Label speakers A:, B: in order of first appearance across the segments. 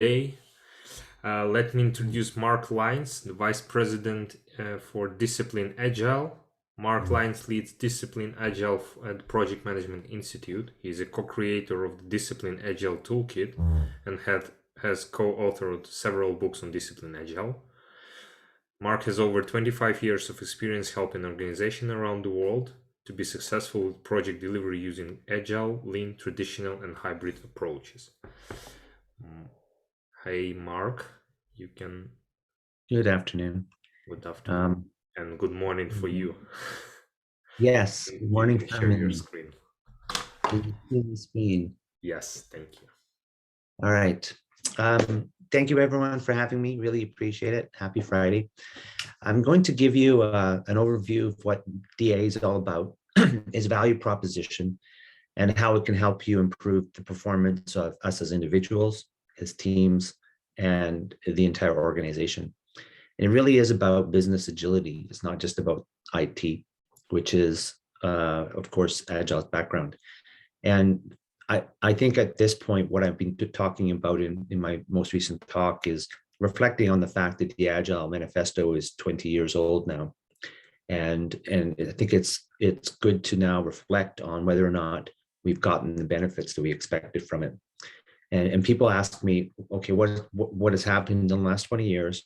A: Today, let me introduce Mark Lyons, the Vice President for Disciplined Agile. Mark Lyons leads Disciplined Agile at the Project Management Institute. He's a co-creator of the Disciplined Agile toolkit and has co-authored several books on Disciplined Agile. Mark has over 25 years of experience helping organizations around the world to be successful with project delivery using Agile, Lean, traditional, and hybrid approaches. Hey, Mark, you can.
B: Good afternoon.
A: Good afternoon and good morning for you.
B: Yes, good morning
A: You can
B: from
A: share your
B: me.
A: screen.
B: Can you see the screen?
A: Yes, thank you.
B: All right. Thank you, everyone, for having me. Really appreciate it. Happy Friday. I'm going to give you an overview of what DA is all about, its value proposition, and how it can help you improve the performance of us as individuals, as teams, and the entire organization. And it really is about business agility. It's not just about IT, which is, of course, Agile's background. And I think at this point, what I've been talking about in my most recent talk is reflecting on the fact that the Agile Manifesto is 20 years old now. And I think it's good to now reflect on whether or not we've gotten the benefits that we expected from it. And people ask me, okay, what has happened in the last 20 years?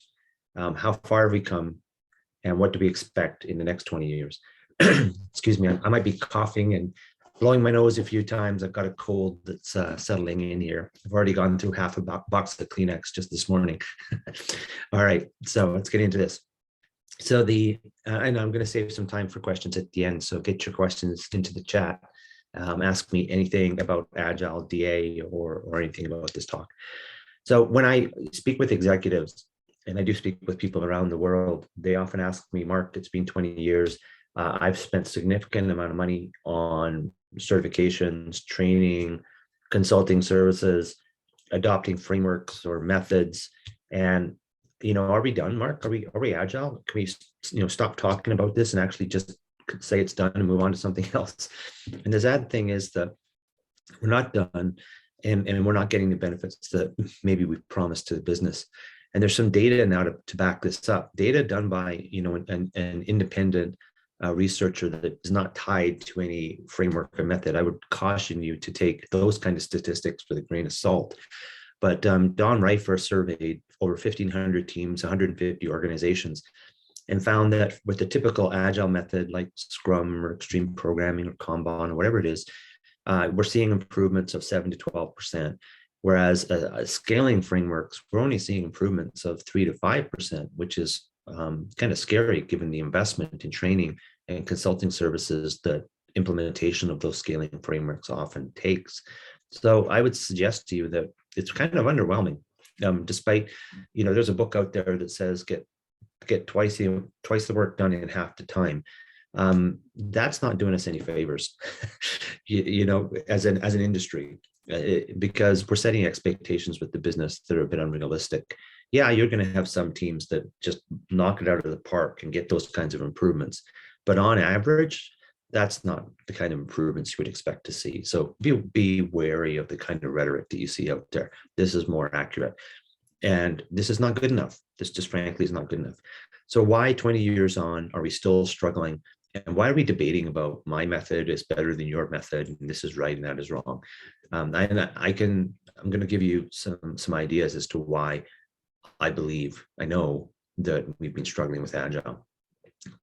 B: How far have we come? And what do we expect in the next 20 years? Excuse me, I might be coughing and blowing my nose a few times. I've got a cold that's settling in here. I've already gone through half a box of Kleenex just this morning. All right, so let's get into this. So and I'm going to save some time for questions at the end. So get your questions into the chat. Ask me anything about Agile, DA, or anything about this talk. So when I speak with executives, and I do speak with people around the world, they often ask me, Mark, it's been 20 years. I've spent significant amount of money on certifications, training, consulting services, adopting frameworks or methods. And, are we done, Mark? Are we agile? Can we, stop talking about this and actually just say it's done and move on to something else? And the sad thing is that we're not done, and we're not getting the benefits that maybe we promised to the business. And there's some data now to back this up. Data done by an independent researcher that is not tied to any framework or method. I would caution you to take those kind of statistics with a grain of salt. But Don Reifer surveyed over 1,500 teams, 150 organizations, and found that with the typical Agile method like Scrum or extreme programming or Kanban or whatever it is, we're seeing improvements of 7 to 12%. Whereas scaling frameworks, we're only seeing improvements of 3 to 5%, which is kind of scary given the investment in training and consulting services that implementation of those scaling frameworks often takes. So I would suggest to you that it's kind of underwhelming. Despite, there's a book out there that says get twice the work done in half the time. That's not doing us any favors, as an industry. Because we're setting expectations with the business that are a bit unrealistic. Yeah, you're going to have some teams that just knock it out of the park and get those kinds of improvements. But on average, that's not the kind of improvements you would expect to see. So be wary of the kind of rhetoric that you see out there. This is more accurate. And this is not good enough. This just frankly is not good enough. So why 20 years on are we still struggling? And why are we debating about my method is better than your method, and this is right and that is wrong? I'm going to give you some ideas as to why I know that we've been struggling with Agile.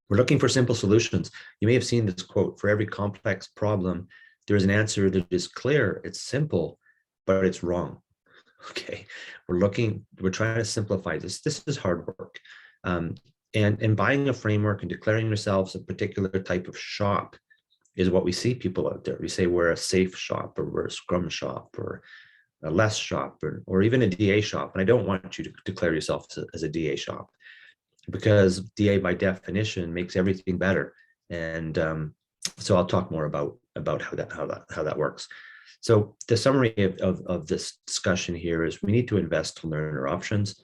B: We're looking for simple solutions. You may have seen this quote: for every complex problem, there is an answer that is clear, it's simple, but it's wrong. Okay, we're trying to simplify this. This is hard work. And buying a framework and declaring yourselves a particular type of shop is what we see people out there. We say we're a safe shop, or we're a Scrum shop, or a less shop, or even a DA shop. And I don't want you to declare yourself as a DA shop, because DA by definition makes everything better. And so I'll talk more about how that works. So the summary of this discussion here is we need to invest to learn our options.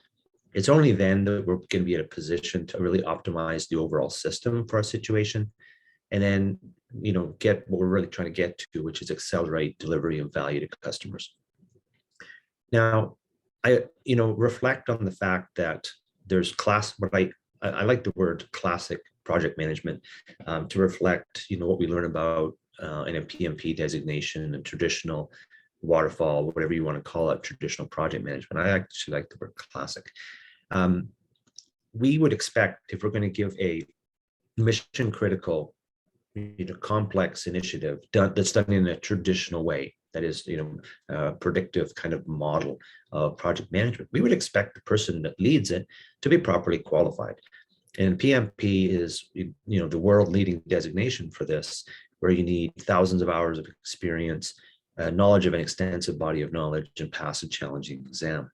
B: It's only then that we're going to be in a position to really optimize the overall system for our situation, and then get what we're really trying to get to, which is accelerate delivery of value to customers. Now, reflect on the fact that there's I like the word classic project management to reflect, what we learn about in a PMP designation and traditional waterfall, whatever you want to call it, traditional project management. I actually like the word classic. We would expect, if we're going to give a mission critical, complex initiative that's done in a traditional way, that is, a predictive kind of model of project management, we would expect the person that leads it to be properly qualified. And PMP is, the world leading designation for this, where you need thousands of hours of experience, knowledge of an extensive body of knowledge, and pass a challenging exam.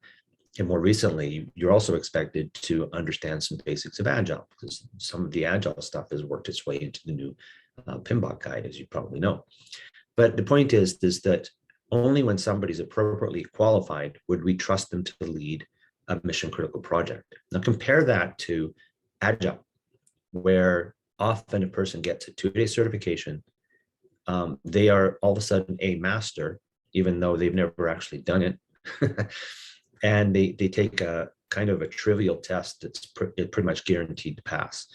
B: And more recently, you're also expected to understand some basics of Agile, because some of the Agile stuff has worked its way into the new PMBOK guide, as you probably know. But the point is that only when somebody's appropriately qualified would we trust them to lead a mission critical project. Now compare that to Agile, where often a person gets a 2-day certification. They are all of a sudden a master, even though they've never actually done it. And they take a kind of a trivial test that's pretty much guaranteed to pass.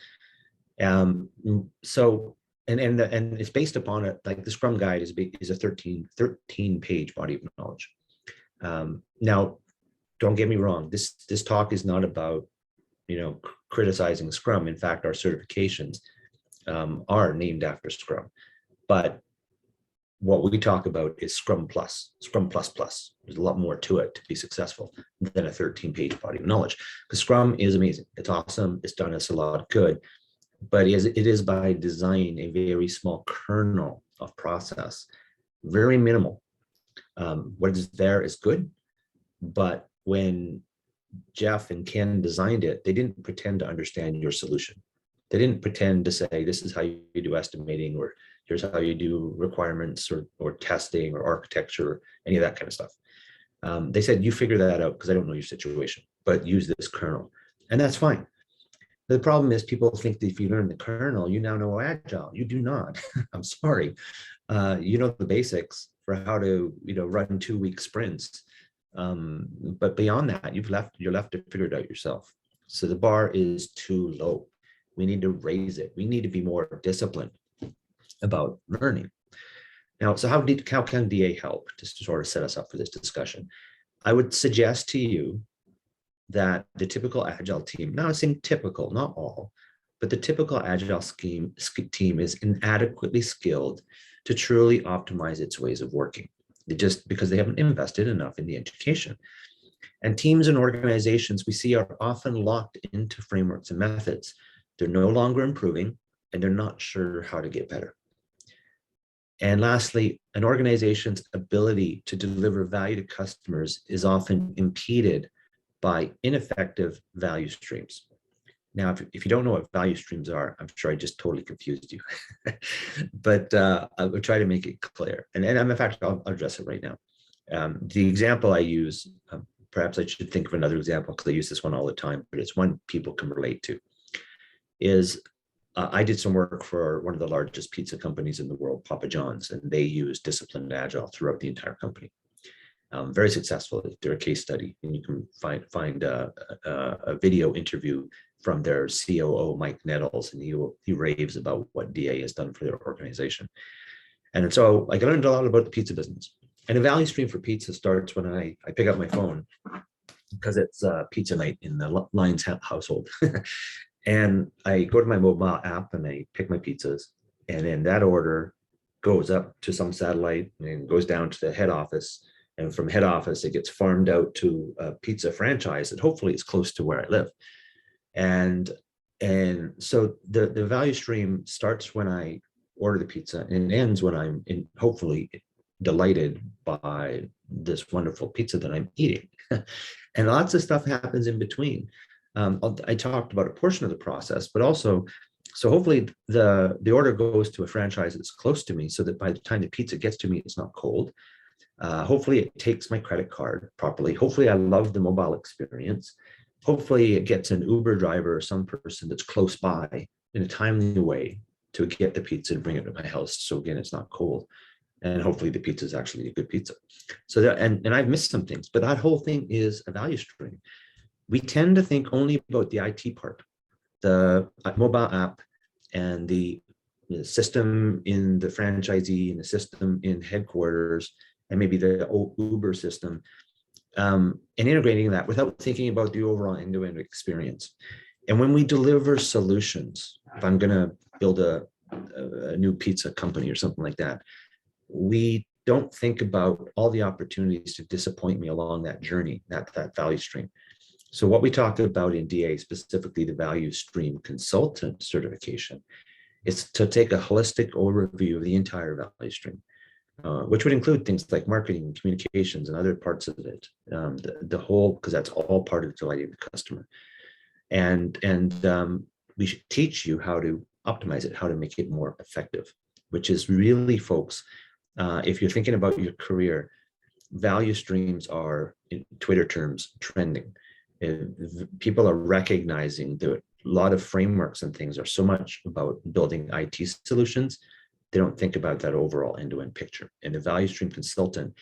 B: So it's based upon it, like the Scrum guide is a 13-page body of knowledge. Now, don't get me wrong, this talk is not about criticizing Scrum. In fact, our certifications are named after Scrum, but what we talk about is Scrum Plus. There's a lot more to it to be successful than a 13-page body of knowledge, because Scrum is amazing. It's awesome. It's done us a lot of good, but it is by design a very small kernel of process, very minimal. What is there is good, but when Jeff and Ken designed it, they didn't pretend to understand your solution. They didn't pretend to say, this is how you do estimating, or here's how you do requirements or testing or architecture, or any of that kind of stuff. They said, you figure that out, because I don't know your situation, but use this kernel. And that's fine. The problem is people think that if you learn the kernel, you now know Agile. You do not. I'm sorry. You know the basics for how to run 2-week sprints. But beyond that, you're left to figure it out yourself. So the bar is too low. We need to raise it. We need to be more disciplined about learning. Now, so how can DA help, just to sort of set us up for this discussion? I would suggest to you that the typical Agile team, not saying typical, not all, but the typical Agile team is inadequately skilled to truly optimize its ways of working, just because they haven't invested enough in the education. And teams and organizations we see are often locked into frameworks and methods. They're no longer improving, and they're not sure how to get better. And lastly, an organization's ability to deliver value to customers is often impeded by ineffective value streams. Now, if you don't know what value streams are, I'm sure I just totally confused you. But I will try to make it clear. And in fact, I'll address it right now. The example I use, perhaps I should think of another example, because I use this one all the time, but it's one people can relate to, is I did some work for one of the largest pizza companies in the world, Papa John's, and they use Disciplined Agile throughout the entire company. Very successful. They're a case study, and you can find a video interview from their COO, Mike Nettles, and he raves about what DA has done for their organization. And so I learned a lot about the pizza business. And a value stream for pizza starts when I pick up my phone, because it's pizza night in the Lyons household. And I go to my mobile app and I pick my pizzas, and then that order goes up to some satellite and goes down to the head office. And from head office, it gets farmed out to a pizza franchise that hopefully is close to where I live. And so the value stream starts when I order the pizza and ends when I'm hopefully delighted by this wonderful pizza that I'm eating. And lots of stuff happens in between. I talked about a portion of the process, but also, so hopefully the order goes to a franchise that's close to me, so that by the time the pizza gets to me, it's not cold. Hopefully it takes my credit card properly. Hopefully I love the mobile experience. Hopefully it gets an Uber driver or some person that's close by in a timely way to get the pizza and bring it to my house. So again, it's not cold. And hopefully the pizza is actually a good pizza. So that, and I've missed some things, but that whole thing is a value stream. We tend to think only about the IT part, the mobile app and the system in the franchisee and the system in headquarters and maybe the old Uber system, and integrating that without thinking about the overall end-to-end experience. And when we deliver solutions, if I'm going to build a new pizza company or something like that, we don't think about all the opportunities to disappoint me along that journey, that value stream. So what we talked about in DA, specifically the value stream consultant certification, is to take a holistic overview of the entire value stream, which would include things like marketing, communications, and other parts of it, the whole, because that's all part of delighting the customer. And we should teach you how to optimize it, how to make it more effective, which is really, folks, if you're thinking about your career, value streams are, in Twitter terms, trending. People are recognizing that a lot of frameworks and things are so much about building IT solutions, they don't think about that overall end-to-end picture. And the value stream consultant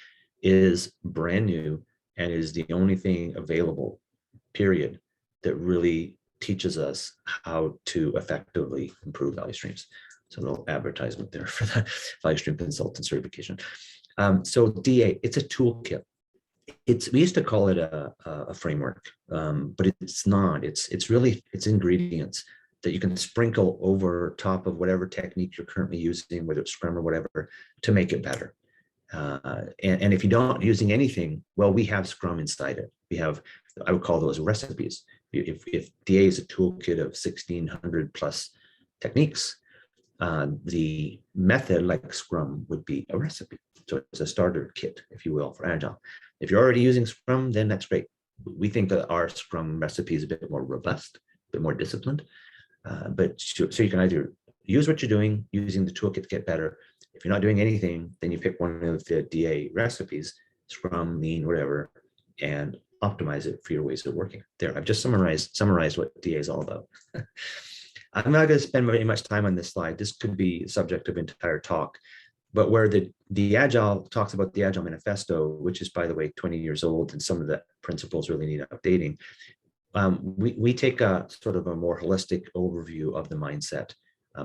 B: is brand new and is the only thing available, period, that really teaches us how to effectively improve value streams. So a little advertisement there for the value stream consultant certification. So DA, it's a toolkit. We used to call it a framework, but it's not. It's really ingredients that you can sprinkle over top of whatever technique you're currently using, whether it's Scrum or whatever, to make it better. And if you're not using anything, well, we have Scrum inside it. We have, I would call those recipes. If DA is a toolkit of 1,600 plus techniques, the method like Scrum would be a recipe. So it's a starter kit, if you will, for Agile. If you're already using Scrum, then that's great. We think that our Scrum recipe is a bit more robust, a bit more disciplined. But so you can either use what you're doing using the toolkit to get better. If you're not doing anything, then you pick one of the DA recipes, Scrum, Lean, whatever, and optimize it for your ways of working. There, I've just summarized what DA is all about. I'm not going to spend very much time on this slide. This could be the subject of entire talk, but where the Agile talks about the Agile Manifesto, which is, by the way, 20 years old, and some of the principles really need updating. We take a sort of a more holistic overview of the mindset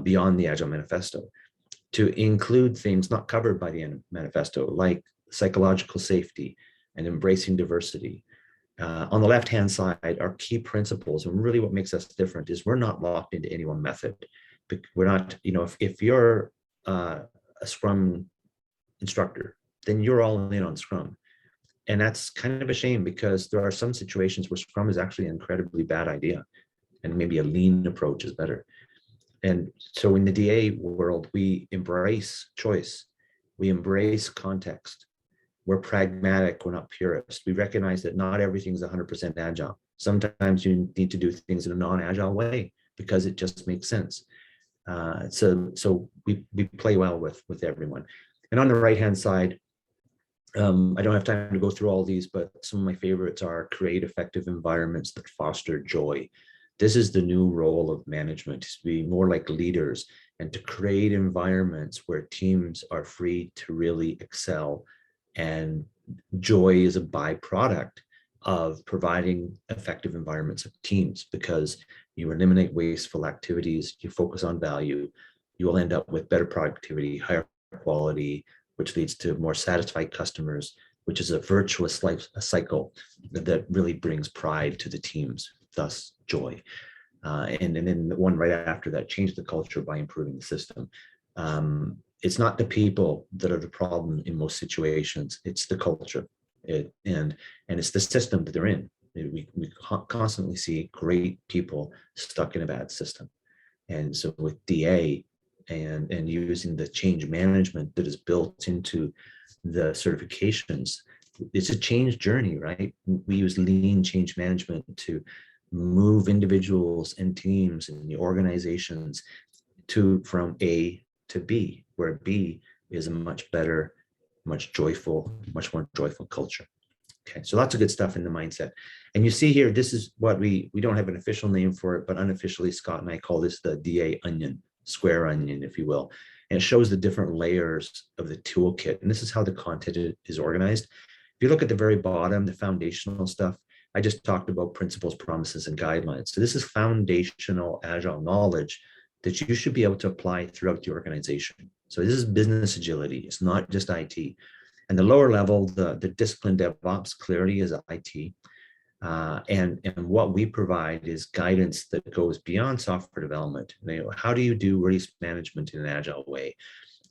B: beyond the Agile Manifesto to include things not covered by the manifesto, like psychological safety and embracing diversity. On the left-hand side, our key principles, and really what makes us different is we're not locked into any one method. We're not, if you're a Scrum instructor, then you're all in on Scrum. And that's kind of a shame, because there are some situations where Scrum is actually an incredibly bad idea, and maybe a lean approach is better. And so in the DA world, we embrace choice, we embrace context. We're pragmatic, we're not purist. We recognize that not everything's 100% agile. Sometimes you need to do things in a non-agile way because it just makes sense. So we play well with everyone. And on the right-hand side, I don't have time to go through all these, but some of my favorites are create effective environments that foster joy. This is the new role of management, is to be more like leaders and to create environments where teams are free to really excel. And joy is a byproduct of providing effective environments of teams, because you eliminate wasteful activities, you focus on value, you will end up with better productivity, higher quality, which leads to more satisfied customers, which is a virtuous life cycle that really brings pride to the teams, thus joy. And then the one right after that, change the culture by improving the system. It's not the people that are the problem in most situations, it's the culture. And it's the system that they're in. We constantly see great people stuck in a bad system. And so with DA and using the change management that is built into the certifications, it's a change journey, right? We use lean change management to move individuals and teams and the organizations from A to B, where B is a much better, much more joyful culture. Okay, so lots of good stuff in the mindset. And you see here, this is what we don't have an official name for it, but unofficially Scott and I call this the DA onion, square onion, if you will. And it shows the different layers of the toolkit. And this is how the content is organized. If you look at the very bottom, the foundational stuff, I just talked about principles, promises, and guidelines. So this is foundational Agile knowledge that you should be able to apply throughout the organization. So this is business agility. It's not just IT. And the lower level, the disciplined DevOps, clarity is IT. And what we provide is guidance that goes beyond software development. You know, how do you do release management in an Agile way?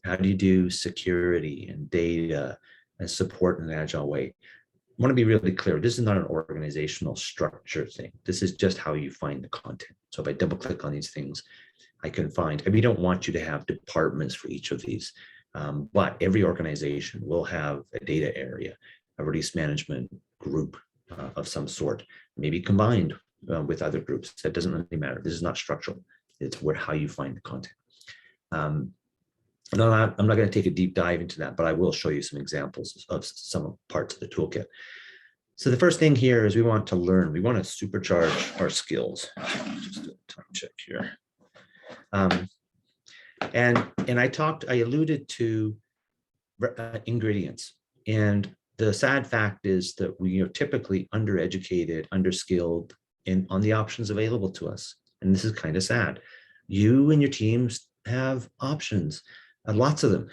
B: How do you do security and data and support in an Agile way? I want to be really clear. This is not an organizational structure thing. This is just how you find the content. So if I double click on these things, I can find, and we don't want you to have departments for each of these, but every organization will have a data area, a release management group of some sort, maybe combined with other groups. That doesn't really matter. This is not structural. It's how you find the content. I'm not going to take a deep dive into that, but I will show you some examples of some parts of the toolkit. So the first thing here is we want to learn. We want to supercharge our skills. Just a time check here. And I alluded to ingredients. And the sad fact is that we are typically undereducated, underskilled on the options available to us. And this is kind of sad. You and your teams have options, lots of them.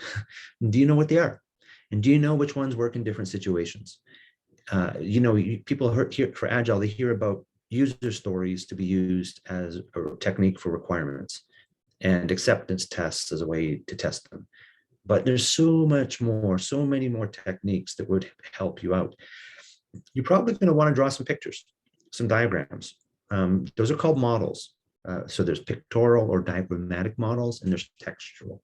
B: Do you know what they are? And do you know which ones work in different situations? People hear for Agile, they hear about user stories to be used as a technique for requirements and acceptance tests as a way to test them. But there's so much more, so many more techniques that would help you out. You're probably going to want to draw some pictures, some diagrams. Those are called models. So there's pictorial or diagrammatic models, and there's textual.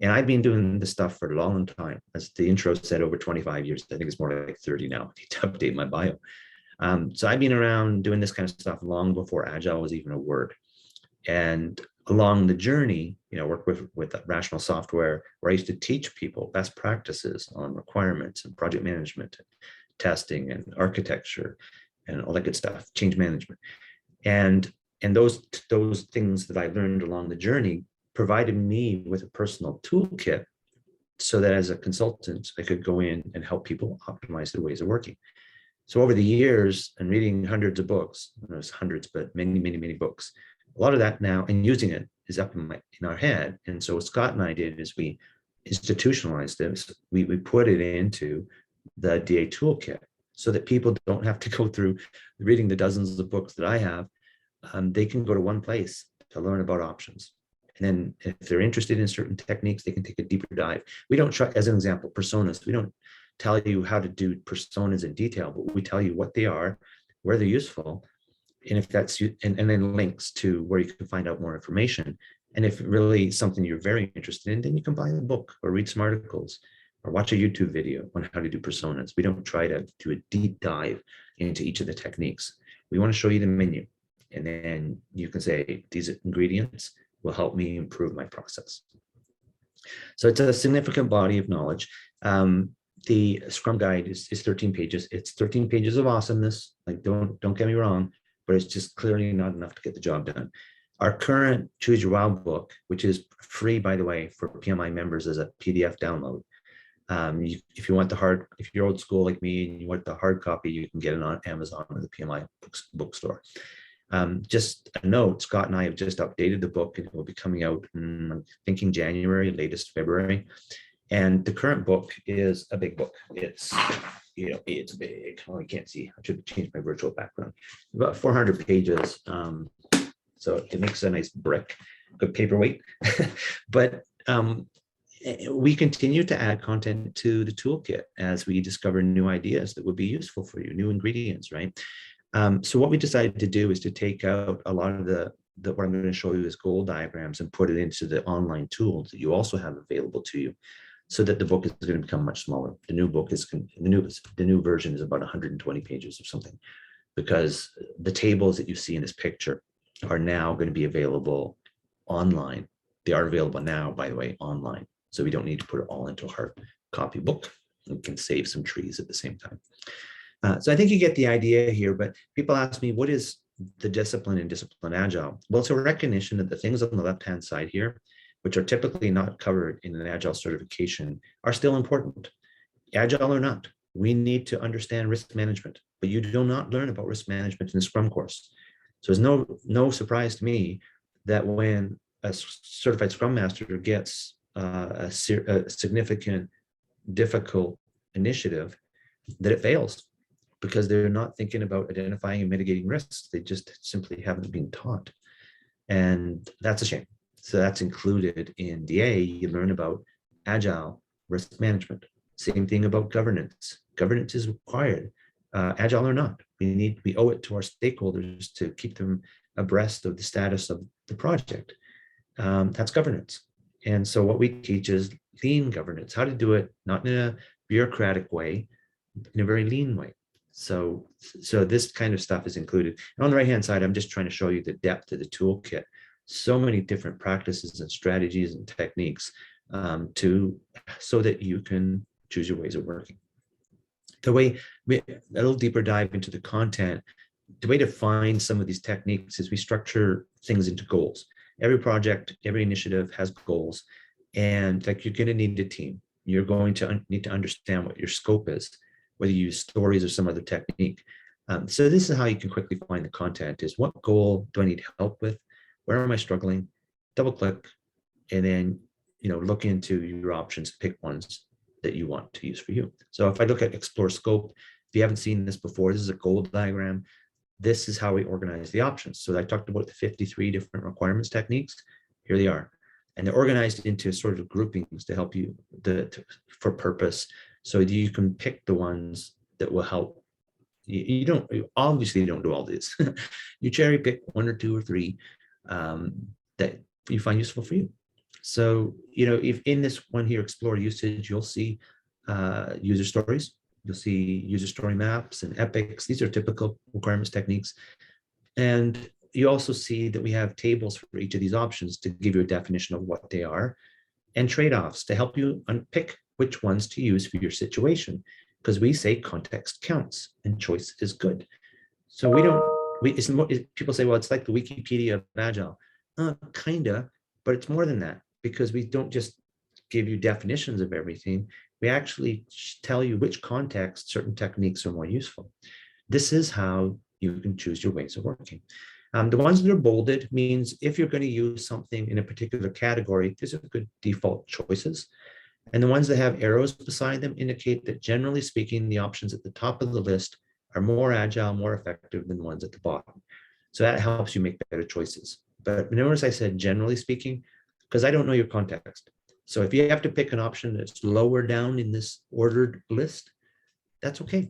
B: And I've been doing this stuff for a long time. As the intro said, over 25 years. I think it's more like 30 now. I need to update my bio. So I've been around doing this kind of stuff long before Agile was even a word. And along the journey, I worked with Rational Software, where I used to teach people best practices on requirements and project management, and testing and architecture, and all that good stuff, change management. And those things that I learned along the journey provided me with a personal toolkit so that as a consultant, I could go in and help people optimize their ways of working. So over the years and reading hundreds of books, there's hundreds, but many, many, many books, a lot of that now and using it is up in our head. And so what Scott and I did is we institutionalized this. We put it into the DA toolkit so that people don't have to go through reading the dozens of books that I have. They can go to one place to learn about options. And then if they're interested in certain techniques, they can take a deeper dive. We don't try, as an example, personas. We don't tell you how to do personas in detail, but we tell you what they are, where they're useful, and if that's and then links to where you can find out more information. And if really something you're very interested in, then you can buy a book or read some articles or watch a YouTube video on how to do personas. We don't try to do a deep dive into each of the techniques. We want to show you the menu, and then you can say, these ingredients will help me improve my process. So it's a significant body of knowledge. The Scrum guide is 13 pages. It's 13 pages of awesomeness. Like, don't get me wrong, but it's just clearly not enough to get the job done. Our current Choose Your Wow book, which is free, by the way, for PMI members as a PDF download. If you want if you're old school like me and you want the hard copy, you can get it on Amazon or the PMI bookstore. Just a note, Scott and I have just updated the book, and it will be coming out in, I'm thinking January, latest February. And the current book is a big book. It's big. Oh, you can't see. I should change my virtual background. About 400 pages. So it makes a nice brick, good paperweight. But we continue to add content to the toolkit as we discover new ideas that would be useful for you, new ingredients, right? So what we decided to do is to take out a lot of what I'm going to show you as goal diagrams and put it into the online tools that you also have available to you, so that the book is going to become much smaller. The new book the new version is about 120 pages or something, because the tables that you see in this picture are now going to be available online. They are available now, by the way, online. So we don't need to put it all into a hard copy book. We can save some trees at the same time. So I think you get the idea here, but people ask me, what is the discipline in Disciplined Agile? Well, it's a recognition that the things on the left-hand side here, which are typically not covered in an Agile certification, are still important. Agile or not, we need to understand risk management, but you do not learn about risk management in the Scrum course. So it's no surprise to me that when a certified Scrum Master gets a significant, difficult initiative, that it fails because they're not thinking about identifying and mitigating risks. They just simply haven't been taught. And that's a shame. So that's included in DA. You learn about Agile risk management. Same thing about governance. Governance is required, Agile or not. We owe it to our stakeholders to keep them abreast of the status of the project. That's governance. And so what we teach is lean governance, how to do it, not in a bureaucratic way, in a very lean way. So this kind of stuff is included. And on the right-hand side, I'm just trying to show you the depth of the toolkit. So many different practices and strategies and techniques so that you can choose your ways of working. A little deeper dive into the content, the way to find some of these techniques is we structure things into goals. Every project, every initiative has goals, and like you're going to need a team. You're going to need to understand what your scope is, whether you use stories or some other technique. So this is how you can quickly find the content: is what goal do I need help with? Where am I struggling? Double click, and then look into your options, pick ones that you want to use for you. So if I look at Explore Scope, if you haven't seen this before, this is a goal diagram. This is how we organize the options. So I talked about the 53 different requirements techniques. Here they are. And they're organized into sort of groupings to help you for purpose. So you can pick the ones that will help. You obviously don't do all this. You cherry pick one or two or three that you find useful for you. So, if in this one here, Explore Usage, you'll see user stories. You'll see user story maps and epics. These are typical requirements techniques. And you also see that we have tables for each of these options to give you a definition of what they are, and trade-offs to help you unpick which ones to use for your situation. Because we say context counts and choice is good. So people say, well, it's like the Wikipedia of Agile. Kinda, but it's more than that, because we don't just give you definitions of everything. We actually tell you which context certain techniques are more useful. This is how you can choose your ways of working. The ones that are bolded means if you're going to use something in a particular category, these are good default choices. And the ones that have arrows beside them indicate that, generally speaking, the options at the top of the list are more agile, more effective than the ones at the bottom. So that helps you make better choices. But notice I said generally speaking, because I don't know your context. So if you have to pick an option that's lower down in this ordered list, that's okay.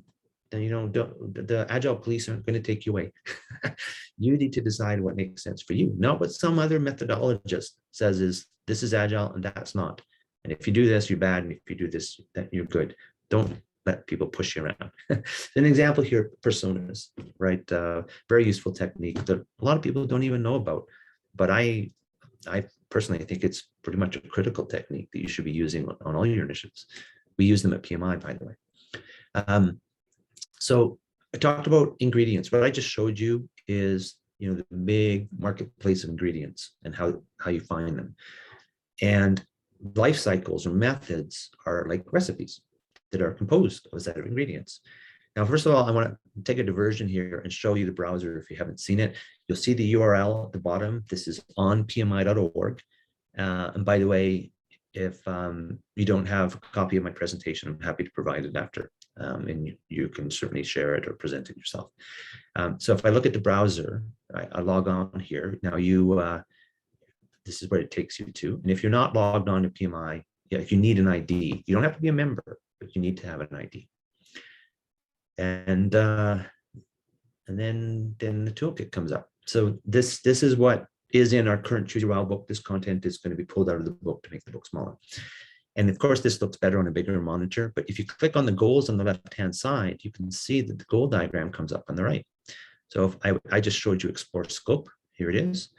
B: Then the Agile police aren't going to take you away. You need to decide what makes sense for you, not what some other methodologist says is this is Agile and that's not. And if you do this, you're bad. And if you do this, then you're good. Don't let people push you around. An example here, personas, right? Very useful technique that a lot of people don't even know about. But I personally think it's pretty much a critical technique that you should be using on all your initiatives. We use them at PMI, by the way. So I talked about ingredients. What I just showed you is, the big marketplace of ingredients and how you find them. And life cycles or methods are like recipes that are composed of a set of ingredients. Now, first of all, I want to take a diversion here and show you the browser if you haven't seen it. You'll see the URL at the bottom. This is on pmi.org. And by the way, if you don't have a copy of my presentation, I'm happy to provide it after. And you can certainly share it or present it yourself. So if I look at the browser, I log on here. Now this is where it takes you to. And if you're not logged on to PMI, if you need an ID, you don't have to be a member, but you need to have an ID. And then the toolkit comes up. So this is what is in our current Choose Your Wow book. This content is going to be pulled out of the book to make the book smaller. And of course, this looks better on a bigger monitor. But if you click on the goals on the left-hand side, you can see that the goal diagram comes up on the right. So if I just showed you Explore Scope. Here it is.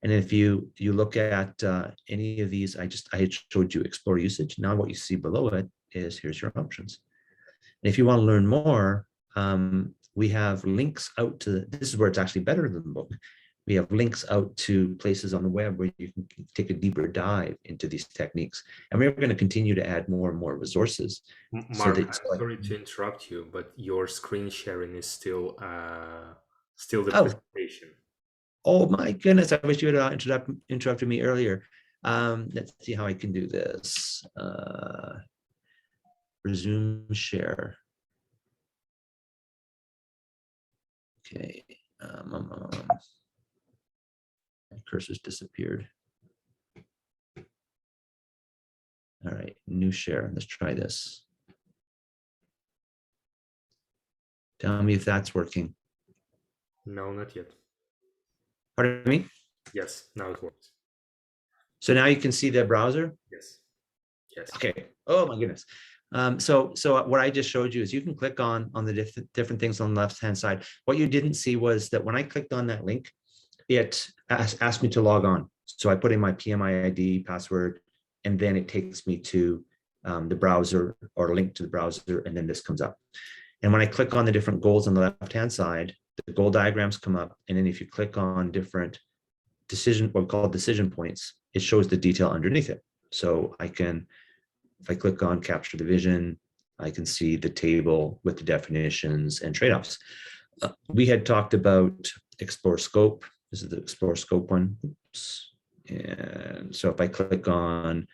B: And if you look at any of these, I showed you Explore Usage. Now what you see below it is here's your options. And if you want to learn more, we have links out to, this is where it's actually better than the book. We have links out to places on the web where you can take a deeper dive into these techniques. And we're going to continue to add more and more resources.
A: Mark, I'm sorry to interrupt you, but your screen sharing is still the presentation.
B: Oh my goodness, I wish you had interrupted me earlier. Let's see how I can do this. Resume share. Okay. My cursor's disappeared. All right, new share. Let's try this. Tell me if that's working.
A: No, not yet.
B: Pardon me?
A: Yes, now it works.
B: So now you can see the browser?
A: Yes. Yes.
B: Okay. Oh my goodness. So what I just showed you is you can click on the different things on the left-hand side. What you didn't see was that when I clicked on that link, it asked me to log on. So I put in my PMI ID, password, and then it takes me to the browser or a link to the browser, and then this comes up. And when I click on the different goals on the left-hand side, the goal diagrams come up. And then if you click on different what we call decision points, it shows the detail underneath it. So I can, if I click on capture the vision, I can see the table with the definitions and trade-offs. We had talked about explore scope. This is the explore scope one. Oops. And so if I click on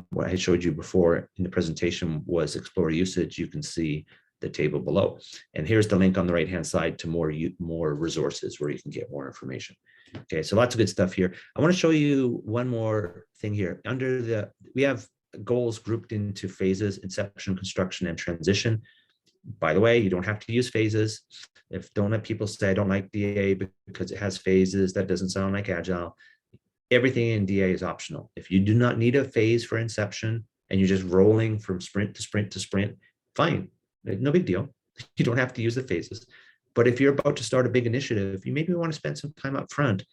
B: what I showed you before in the presentation was explore usage, you can see the table below. And here's the link on the right-hand side to more resources where you can get more information. Okay, so lots of good stuff here. I want to show you one more thing here. We have goals grouped into phases: inception, construction, and transition. By the way, you don't have to use phases. Don't let people say I don't like DA because it has phases. That doesn't sound like Agile. Everything in DA is optional. If you do not need a phase for inception and you're just rolling from sprint to sprint to sprint, fine, no big deal. You don't have to use the phases. But if you're about to start a big initiative, you maybe want to spend some time up front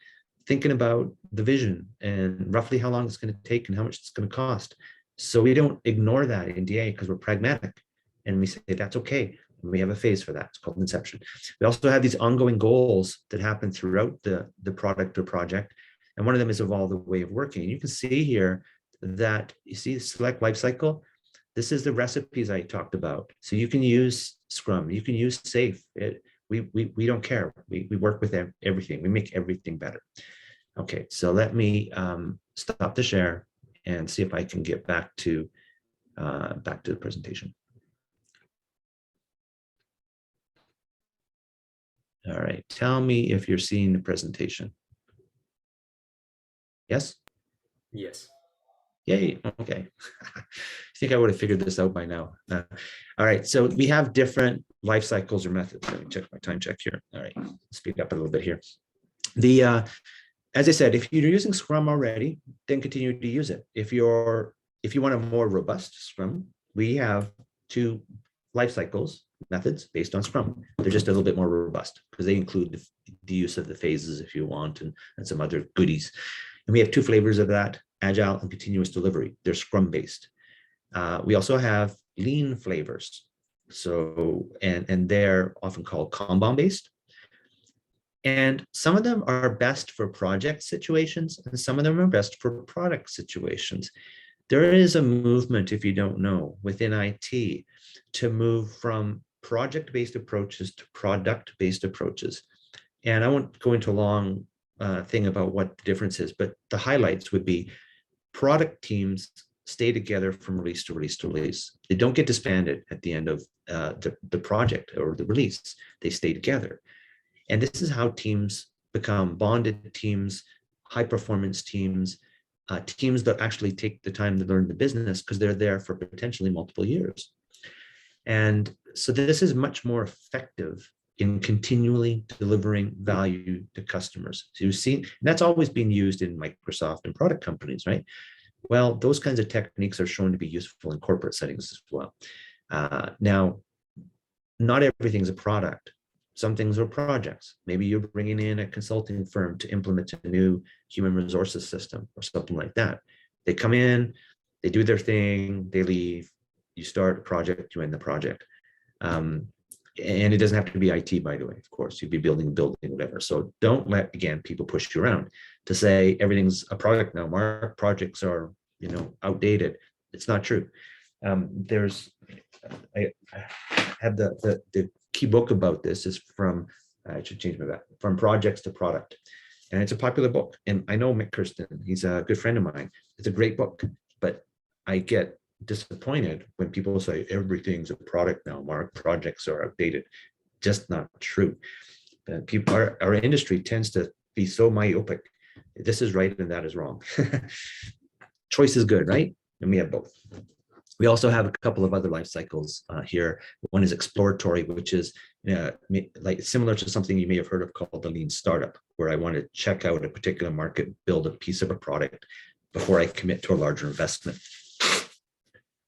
B: thinking about the vision and roughly how long it's going to take and how much it's going to cost. So we don't ignore that in DA because we're pragmatic. And we say that's okay. And we have a phase for that. It's called inception. We also have these ongoing goals that happen throughout the product or project. And one of them is evolve the way of working. And you can see here that you see select lifecycle. This is the recipes I talked about. So you can use Scrum, you can use SAFe. We don't care. We work with everything. We make everything better. Okay, so let me stop the share and see if I can get back to the presentation. All right, tell me if you're seeing the presentation. Yes?
A: Yes.
B: Yay, okay. I think I would have figured this out by now. All right, so we have different life cycles or methods. Let me check my time check here. All right, speed up a little bit here. As I said, if you're using Scrum already, then continue to use it. If you want a more robust Scrum, we have 2 life cycles methods based on Scrum. They're just a little bit more robust because they include the use of the phases if you want and some other goodies. And we have 2 flavors of that: Agile and continuous delivery. They're Scrum based. We also have lean flavors. So, and they're often called Kanban based. And some of them are best for project situations, and some of them are best for product situations. There is a movement, if you don't know, within IT to move from project-based approaches to product-based approaches. And I won't go into a long thing about what the difference is, but the highlights would be product teams stay together from release to release to release. They don't get disbanded at the end of the project or the release. They stay together. And this is how teams become bonded teams, high performance teams, teams that actually take the time to learn the business because they're there for potentially multiple years. And so this is much more effective in continually delivering value to customers. So you see, that's always been used in Microsoft and product companies, right? Well, those kinds of techniques are shown to be useful in corporate settings as well. Now, not everything's a product. Some things are projects. Maybe you're bringing in a consulting firm to implement a new human resources system or something like that. They come in, they do their thing, they leave, you start a project, you end the project. And it doesn't have to be IT, by the way, of course, you'd be building a building, whatever. So don't let, again, people push you around to say everything's a product now. Mark, projects are, outdated. It's not true. I have the key book about this is from, I should change my back, From Projects to Product. And it's a popular book. And I know Mick Kirsten, he's a good friend of mine. It's a great book, but I get disappointed when people say everything's a product now, Mark, projects are outdated. Just not true. People, our industry tends to be so myopic. This is right and that is wrong. Choice is good, right? And we have both. We also have a couple of other life cycles here. One is exploratory, which is like similar to something you may have heard of called the lean startup, where I want to check out a particular market, build a piece of a product before I commit to a larger investment.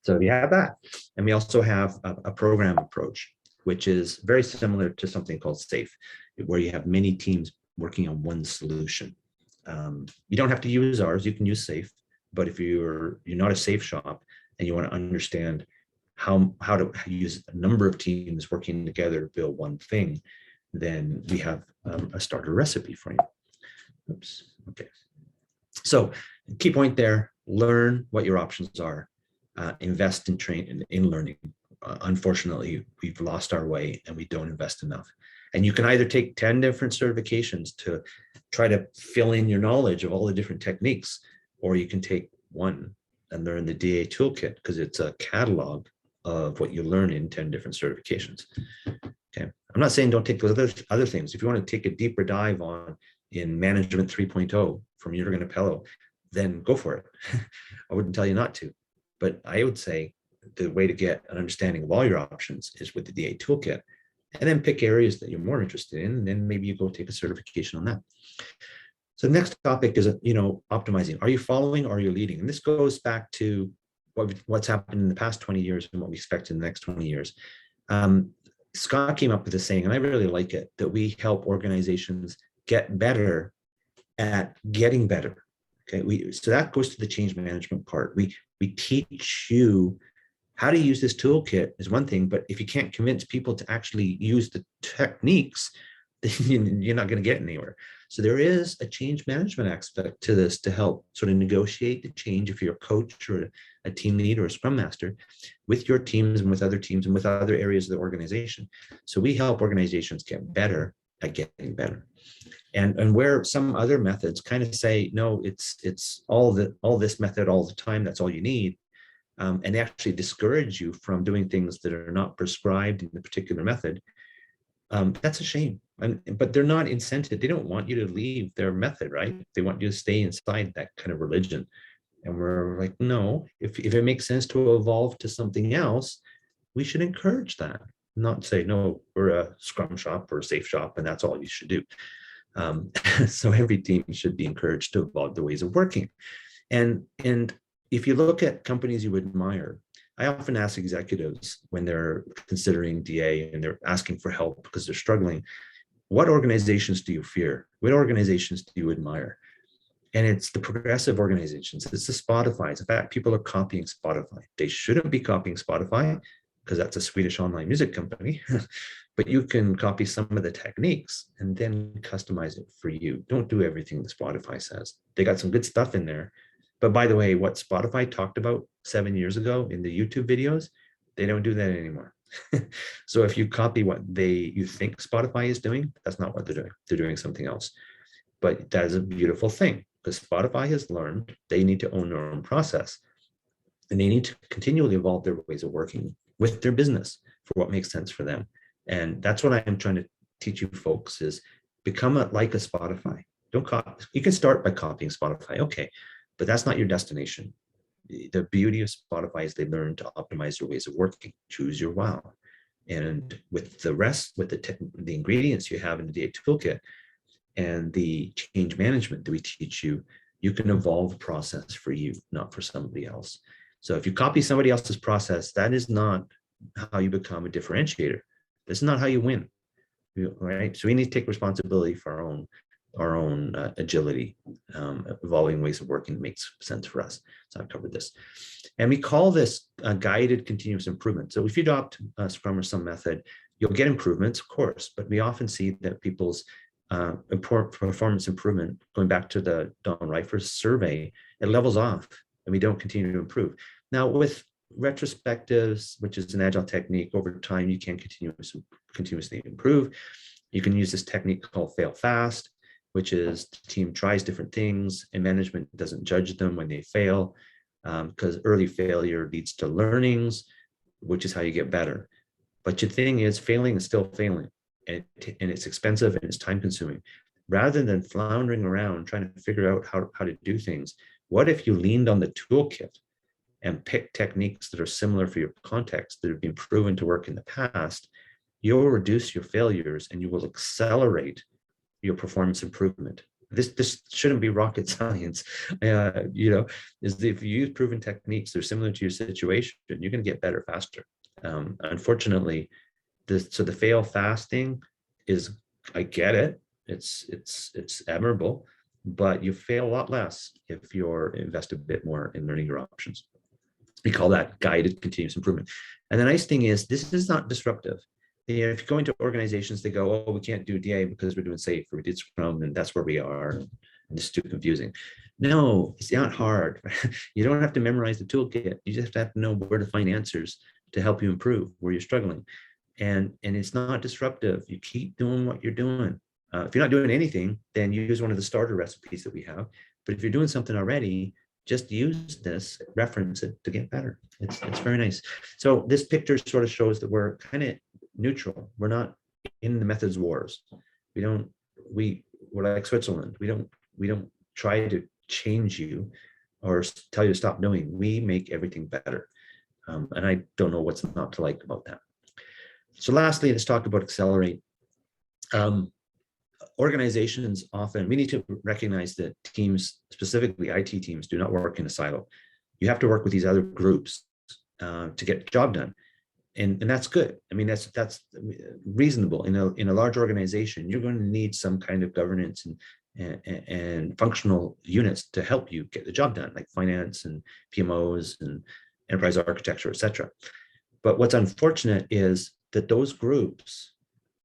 B: So we have that. And we also have a program approach, which is very similar to something called SAFE, where you have many teams working on one solution. You don't have to use ours, you can use SAFE, but if you're not a SAFE shop and you want to understand how to use a number of teams working together to build one thing, then we have a starter recipe for you. Oops, okay. So key point there, learn what your options are. Invest in training, in learning. Unfortunately, we've lost our way and we don't invest enough. And you can either take 10 different certifications to try to fill in your knowledge of all the different techniques, or you can take one and learn the DA toolkit, because it's a catalog of what you learn in 10 different certifications. Okay, I'm not saying don't take those other things. If you want to take a deeper dive in Management 3.0 from Jürgen Appello, then go for it. I wouldn't tell you not to. But I would say the way to get an understanding of all your options is with the DA toolkit, and then pick areas that you're more interested in, and then maybe you go take a certification on that. So the next topic is, optimizing. Are you following or are you leading? And this goes back to what's happened in the past 20 years and what we expect in the next 20 years. Scott came up with a saying, and I really like it, that we help organizations get better at getting better. Okay, so that goes to the change management part. We teach you how to use this toolkit is one thing, but if you can't convince people to actually use the techniques, then you're not going to get anywhere. So there is a change management aspect to this to help sort of negotiate the change if you're a coach or a team leader or a scrum master with your teams and with other teams and with other areas of the organization. So we help organizations get better at getting better. And where some other methods kind of say, no, it's all this method all the time, that's all you need. And they actually discourage you from doing things that are not prescribed in the particular method. That's a shame. But they're not incented. They don't want you to leave their method, right? They want you to stay inside that kind of religion. And we're like, no, if it makes sense to evolve to something else, we should encourage that. Not say, no, we're a Scrum shop or a SAFE shop, and that's all you should do. So every team should be encouraged to evolve the ways of working. And if you look at companies you admire, I often ask executives when they're considering DA and they're asking for help because they're struggling, what organizations do you fear? What organizations do you admire? And it's the progressive organizations. It's the Spotify's. In fact, people are copying Spotify. They shouldn't be copying Spotify because that's a Swedish online music company. But you can copy some of the techniques and then customize it for you. Don't do everything that Spotify says. They got some good stuff in there. But by the way, what Spotify talked about 7 years ago in the YouTube videos, they don't do that anymore. So if you copy what you think Spotify is doing, that's not what they're doing. They're doing something else. But that is a beautiful thing because Spotify has learned they need to own their own process. And they need to continually evolve their ways of working with their business for what makes sense for them. And that's what I'm trying to teach you folks is become like a Spotify. Don't copy. You can start by copying Spotify. Okay. But that's not your destination. The beauty of Spotify is they learn to optimize your ways of working, choose your wow. And with the rest, with the ingredients you have in the DA toolkit and the change management that we teach you, you can evolve a process for you, not for somebody else. So if you copy somebody else's process, that is not how you become a differentiator. That's not how you win, right? So we need to take responsibility for our own agility, evolving ways of working makes sense for us. So I've covered this. And we call this guided continuous improvement. So if you adopt Scrum or some method, You'll get improvements, of course, but we often see that people's performance improvement, going back to the Don Reifers survey, it levels off and we don't continue to improve. Now with retrospectives, which is an agile technique, over time you can continuously improve. You can use this technique called fail fast, which is the team tries different things and management doesn't judge them when they fail, because early failure leads to learnings, which is how you get better. But the thing is, failing is still failing, and it's expensive and it's time consuming. Rather than floundering around trying to figure out how to do things, what if you leaned on the toolkit and picked techniques that are similar for your context that have been proven to work in the past? You'll reduce your failures and you will accelerate your performance improvement. This shouldn't be rocket science. Is if you use proven techniques that are similar to your situation, you're going to get better faster. Unfortunately, the fail fast thing is, I get it. It's admirable, but you fail a lot less if you're invest a bit more in learning your options. We call that guided continuous improvement. And the nice thing is, this is not disruptive. If you go into organizations, they go, oh, we can't do DA because we're doing SAFe, or we did Scrum, and that's where we are. And this is too confusing. No, it's not hard. You don't have to memorize the toolkit. You just have to know where to find answers to help you improve where you're struggling. And it's not disruptive. You keep doing what you're doing. If you're not doing anything, then you use one of the starter recipes that we have. But if you're doing something already, just use this, reference it to get better. It's very nice. So this picture sort of shows that we're kind of neutral. We're not in the methods wars. We're like Switzerland. We don't try to change you or tell you to stop doing. We make everything better. And I don't know what's not to like about that. So lastly, let's talk about accelerate. Organizations often, we need to recognize that teams, specifically IT teams, do not work in a silo. You have to work with these other groups to get the job done. And that's good. I mean, that's reasonable. In a large organization, you're going to need some kind of governance and functional units to help you get the job done, like finance and PMOs and enterprise architecture, et cetera. But what's unfortunate is that those groups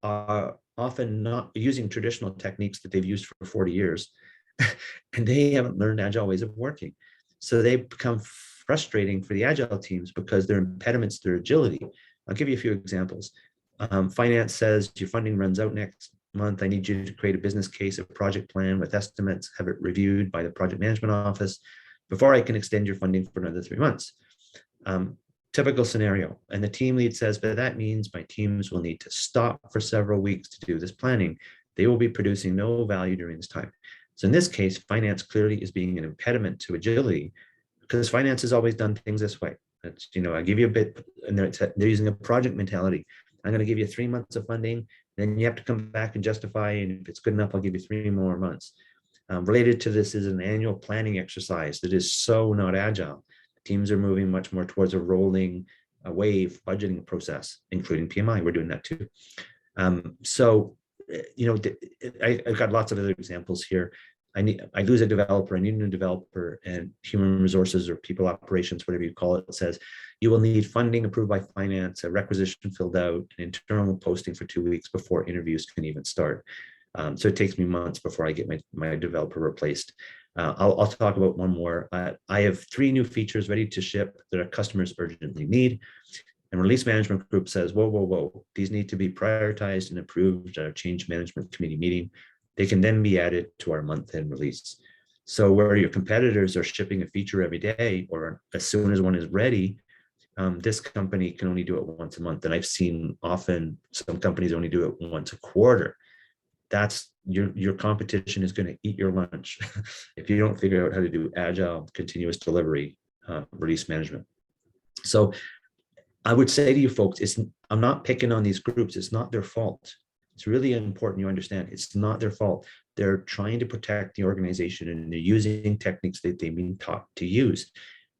B: are often not using traditional techniques that they've used for 40 years, and they haven't learned agile ways of working. So they become frustrating for the agile teams because they're impediments to their agility. I'll give you a few examples. Finance says your funding runs out next month. I need you to create a business case, a project plan with estimates, have it reviewed by the project management office before I can extend your funding for another 3 months. Typical scenario. And the team lead says, but that means my teams will need to stop for several weeks to do this planning. They will be producing no value during this time. So in this case, finance clearly is being an impediment to agility because finance has always done things this way. It's, I give you a bit, and they're using a project mentality. I'm going to give you 3 months of funding, then you have to come back and justify, and if it's good enough, I'll give you 3 more months. Related to this is an annual planning exercise that is so not agile. Teams are moving much more towards a rolling wave budgeting process, including PMI. We're doing that too. I've got lots of other examples here. I lose a developer, I need a new developer, and human resources or people operations, whatever you call it, says you will need funding approved by finance, a requisition filled out, an internal posting for 2 weeks before interviews can even start. So it takes me months before I get my developer replaced. I'll talk about one more. I have 3 new features ready to ship that our customers urgently need. And release management group says, whoa. These need to be prioritized and approved at our change management committee meeting. They can then be added to our month-end release. So where your competitors are shipping a feature every day, or as soon as one is ready, this company can only do it once a month. And I've seen often some companies only do it once a quarter. That's your competition is going to eat your lunch if you don't figure out how to do agile, continuous delivery, release management. So I would say to you folks, I'm not picking on these groups. It's not their fault. It's really important you understand it's not their fault. They're trying to protect the organization and they're using techniques that they've been taught to use.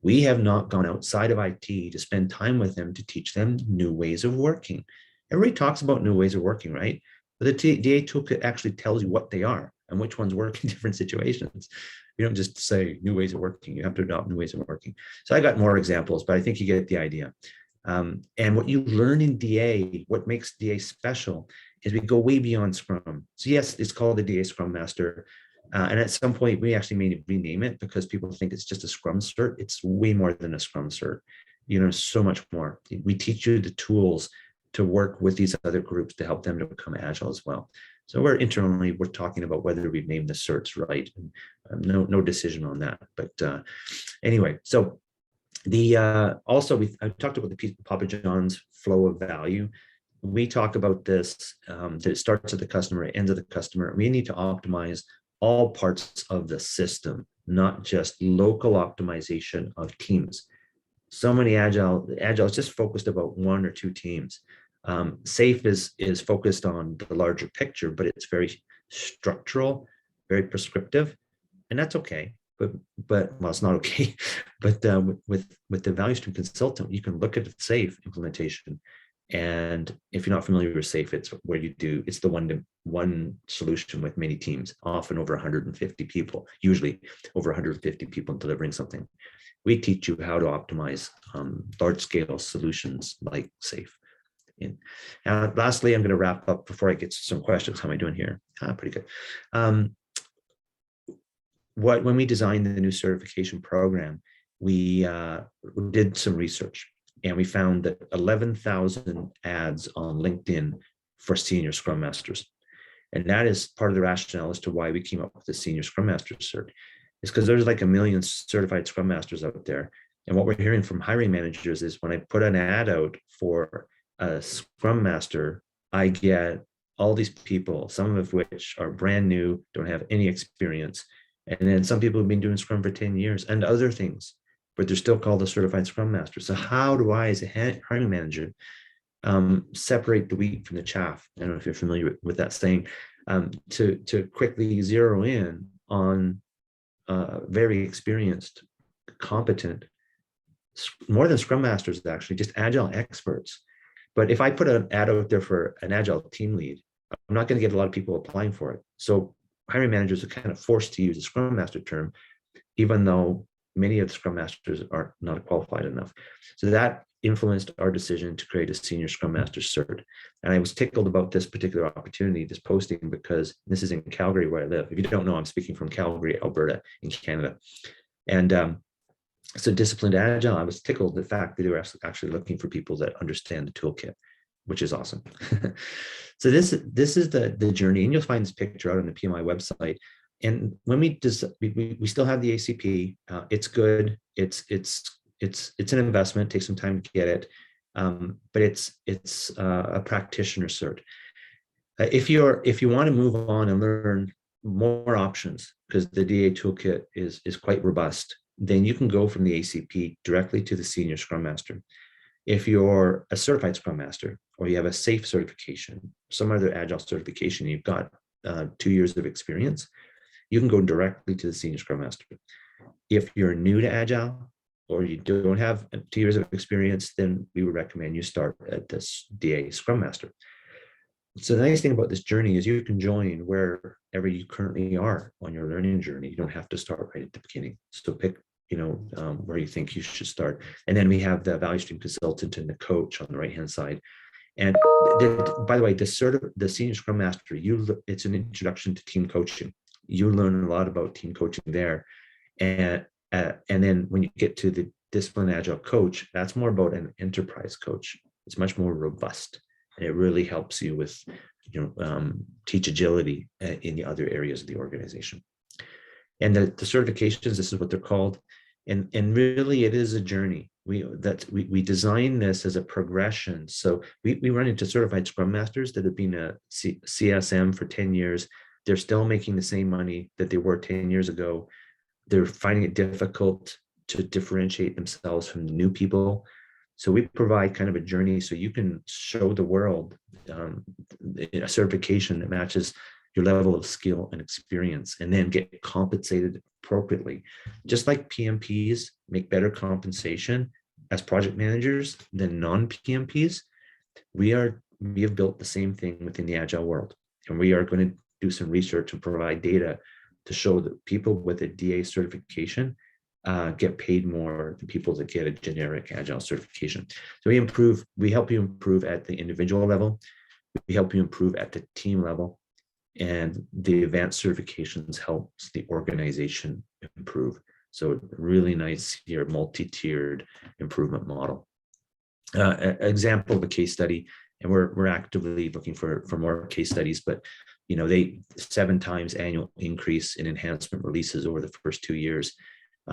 B: We have not gone outside of IT to spend time with them to teach them new ways of working. Everybody talks about new ways of working, right? But the DA toolkit actually tells you what they are and which ones work in different situations. You don't just say new ways of working. You have to adopt new ways of working. So I got more examples, but I think you get the idea. And what you learn in DA, what makes DA special, is we go way beyond Scrum. So yes, it's called the DA Scrum Master. And at some point, we actually may rename it because people think it's just a Scrum cert. It's way more than a Scrum cert. You know, so much more. We teach you the tools to work with these other groups to help them to become agile as well. So we're talking about whether we've named the certs right. And, no decision on that. But anyway, so I talked about the Papa John's flow of value. We talk about this, that it starts at the customer, it ends at the customer. We need to optimize all parts of the system, not just local optimization of teams. So many agile is just focused about one or two teams. SAFe is focused on the larger picture, but it's very structural, very prescriptive, and that's okay. But well, it's not okay. But with the value stream consultant, you can look at the SAFe implementation, and if you're not familiar with SAFe, it's where it's the one solution with many teams, often over 150 people, usually over 150 people delivering something. We teach you how to optimize large scale solutions like SAFe. And lastly, I'm going to wrap up before I get to some questions. How am I doing here? Pretty good. When we designed the new certification program, we did some research, and we found that 11,000 ads on LinkedIn for senior Scrum Masters. And that is part of the rationale as to why we came up with the senior Scrum Master cert. It's because there's like 1 million certified Scrum Masters out there. And what we're hearing from hiring managers is when I put an ad out for a Scrum Master, I get all these people, some of which are brand new, don't have any experience. And then some people have been doing Scrum for 10 years and other things, but they're still called a certified Scrum Master. So how do I, as a hiring manager, separate the wheat from the chaff? I don't know if you're familiar with that saying, to quickly zero in on very experienced, competent, more than Scrum Masters, actually, just Agile experts. But if I put an ad out there for an Agile team lead, I'm not going to get a lot of people applying for it. So hiring managers are kind of forced to use the Scrum Master term, even though many of the Scrum Masters are not qualified enough. So that influenced our decision to create a senior Scrum Master cert. And I was tickled about this particular opportunity, this posting, because this is in Calgary where I live. If you don't know, I'm speaking from Calgary, Alberta in Canada. And so Disciplined Agile, I was tickled the fact that they were actually looking for people that understand the toolkit, which is awesome. So this is the journey, and you'll find this picture out on the PMI website. And when we still have the ACP, it's good. It's an investment. It takes some time to get it, but it's a practitioner cert. If you want to move on and learn more options, because the DA toolkit is quite robust, then you can go from the ACP directly to the senior Scrum Master. If you're a certified Scrum Master, or you have a SAFe certification, some other Agile certification, you've got 2 years of experience, you can go directly to the senior Scrum Master. If you're new to Agile, or you don't have 2 years of experience, then we would recommend you start at this DA Scrum Master. So the nice thing about this journey is you can join wherever you currently are on your learning journey. You don't have to start right at the beginning. So pick, where you think you should start. And then we have the value stream consultant and the coach on the right-hand side. And by the way, the senior Scrum Master, it's an introduction to team coaching. You learn a lot about team coaching there. And then when you get to the Disciplined Agile coach, that's more about an enterprise coach. It's much more robust. And it really helps you with, teach agility in the other areas of the organization. And the certifications, this is what they're called. And really it is a journey. We design this as a progression. So we run into certified Scrum Masters that have been a CSM for 10 years. They're still making the same money that they were 10 years ago. They're finding it difficult to differentiate themselves from the new people. So we provide kind of a journey so you can show the world a certification that matches your level of skill and experience, and then get compensated appropriately. Just like PMPs make better compensation as project managers than non-PMPs, we have built the same thing within the Agile world. And we are going to do some research and provide data to show that people with a DA certification get paid more than people that get a generic Agile certification. So we help you improve at the individual level, we help you improve at the team level, and the advanced certifications helps the organization improve. So really nice here, multi-tiered improvement model. Example of a case study, and we're actively looking for more case studies, but they 7 times annual increase in enhancement releases over the first 2 years.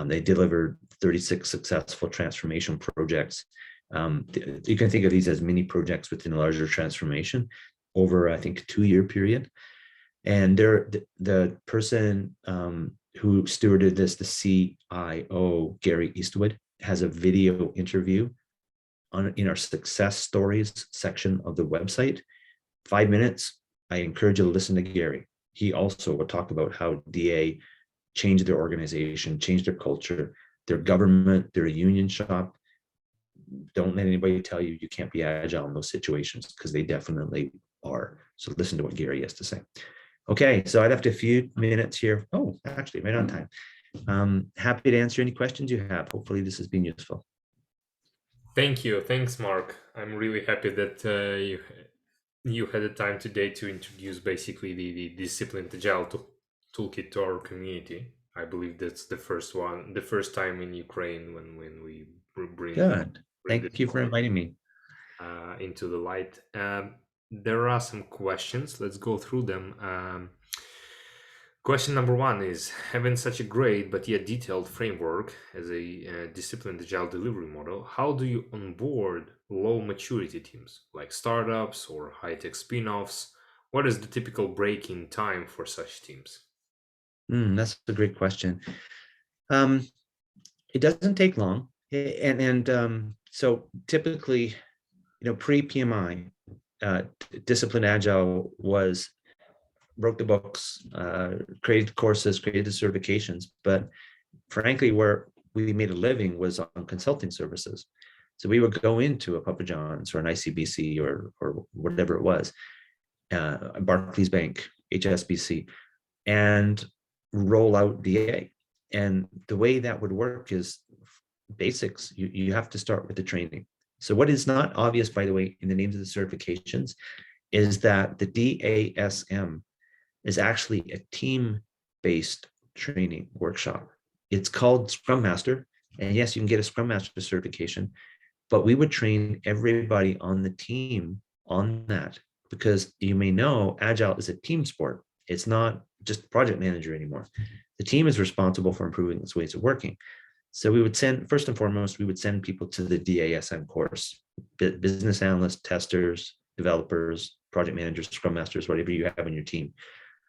B: They delivered 36 successful transformation projects. You can think of these as mini projects within a larger transformation over, I think, a 2-year period. And the person who stewarded this, the CIO, Gary Eastwood, has a video interview in our success stories section of the website. 5 minutes. I encourage you to listen to Gary. He also will talk about how DA changed their organization, changed their culture, their government, they're a union shop. Don't let anybody tell you can't be agile in those situations, because they definitely are. So listen to what Gary has to say. Okay, so I left a few minutes here. Oh, actually, right on time. Happy to answer any questions you have. Hopefully this has been useful.
A: Thank you. Thanks, Mark. I'm really happy that you had the time today to introduce basically the Disciplined Agile toolkit to our community. I believe that's the first time in Ukraine when we bring
B: Good.
A: bring
B: Thank you for inviting me.
A: into the light. There are some questions. Let's go through them. Question number 1 is, having such a great but yet detailed framework as a disciplined agile delivery model, how do you onboard low maturity teams like startups or high-tech spin-offs? What is the typical break-in time for such teams?
B: That's a great question. It doesn't take long. And so typically, pre-PMI, Disciplined Agile wrote the books, created courses, created the certifications, but frankly, where we made a living was on consulting services. So we would go into a Papa John's or an ICBC or whatever it was, Barclays Bank, HSBC, and roll out DA. And the way that would work is basics. You have to start with the training. So what is not obvious, by the way, in the names of the certifications is that the DASM is actually a team-based training workshop. It's called Scrum Master. And yes, you can get a Scrum Master certification, but we would train everybody on the team on that, because you may know Agile is a team sport. It's not just project manager anymore. The team is responsible for improving its ways of working. So we would first and foremost, we would send people to the DASM course, business analysts, testers, developers, project managers, Scrum Masters, whatever you have on your team.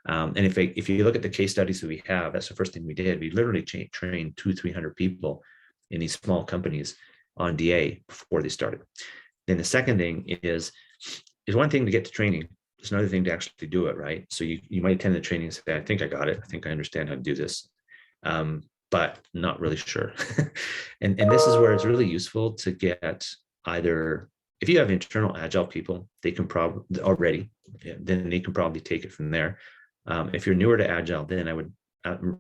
B: And if you look at the case studies that we have, that's the first thing we did. We literally trained 200-300 people in these small companies on DA before they started. Then the second thing is one thing to get to training. It's another thing to actually do it, right? So you might attend the training and say, I think I got it. I think I understand how to do this, but not really sure. and this is where it's really useful to get either, if you have internal Agile people, they can probably already, then they can probably take it from there. If you're newer to Agile, then I would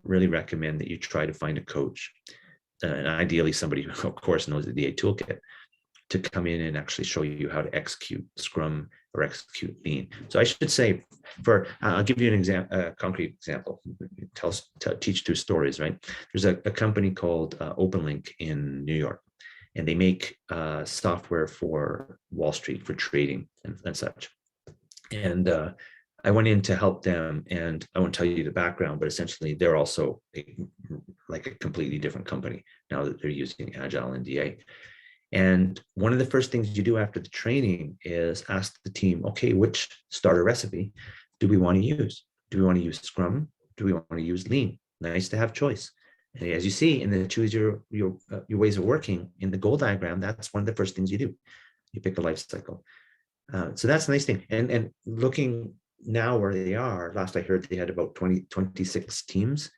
B: really recommend that you try to find a coach, and ideally somebody who, of course, knows the DA toolkit, to come in and actually show you how to execute Scrum or execute Lean. So I should say, I'll give you an example, a concrete example. Teach 2 stories, right? There's a company called OpenLink in New York, and they make software for Wall Street for trading and such. And I went in to help them, and I won't tell you the background, but essentially they're also like a completely different company now that they're using Agile and DA. And one of the first things you do after the training is ask the team, okay, which starter recipe do we want to use? Do we want to use Scrum? Do we want to use Lean? Nice to have choice. And as you see in the choose your ways of working in the goal diagram, that's one of the first things you do. You pick a life cycle. So that's a nice thing. And looking now where they are, last I heard they had about 26 teams.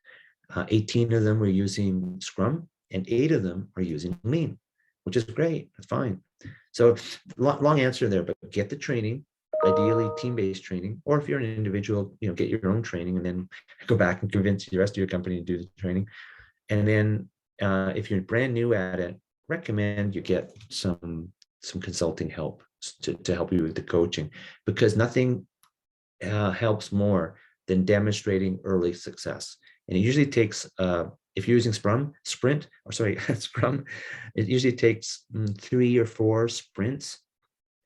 B: 18 of them were using Scrum and 8 of them are using Lean, which is great. That's fine. So long answer there, but get the training, ideally team-based training, or if you're an individual, get your own training and then go back and convince the rest of your company to do the training. And then If you're brand new at it, recommend you get some consulting help to help you with the coaching, because nothing helps more than demonstrating early success. And it usually takes, if you're using Scrum, it usually takes 3 or 4 sprints,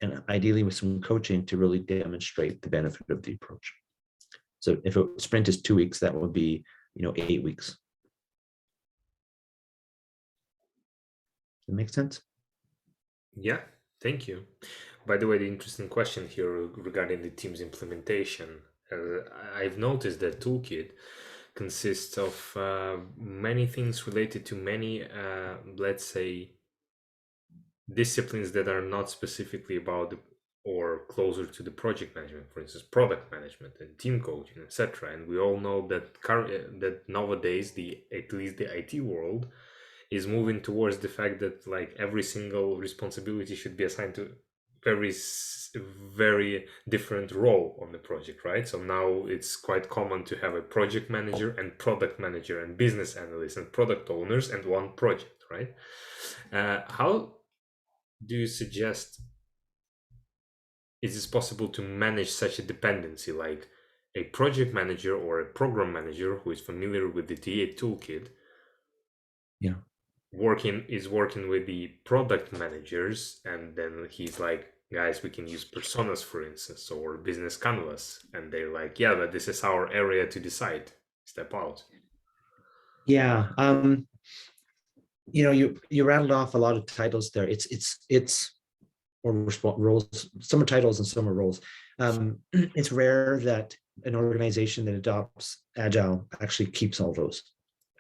B: and ideally with some coaching to really demonstrate the benefit of the approach. So if a sprint is 2 weeks, that would be 8 weeks. Does that make sense?
A: Yeah, thank you. By the way, the interesting question here regarding the team's implementation. I've noticed that toolkit consists of many things related to many, let's say, disciplines that are not specifically about or closer to the project management, for instance, product management and team coaching, etc. And we all know that that nowadays, at least the IT world is moving towards the fact that like every single responsibility should be assigned to very different role on the project, right? So now it's quite common to have a project manager and product manager and business analysts and product owners and one project, right? How do you suggest is it possible to manage such a dependency, like a project manager or a program manager who is familiar with the DA toolkit working with the product managers, and then he's like, guys, we can use personas, for instance, or business canvas, and they're like, yeah, but this is our area to decide, step out.
B: Yeah. You rattled off a lot of titles there. It's or roles. Some are titles and some are roles. It's rare that an organization that adopts Agile actually keeps all those.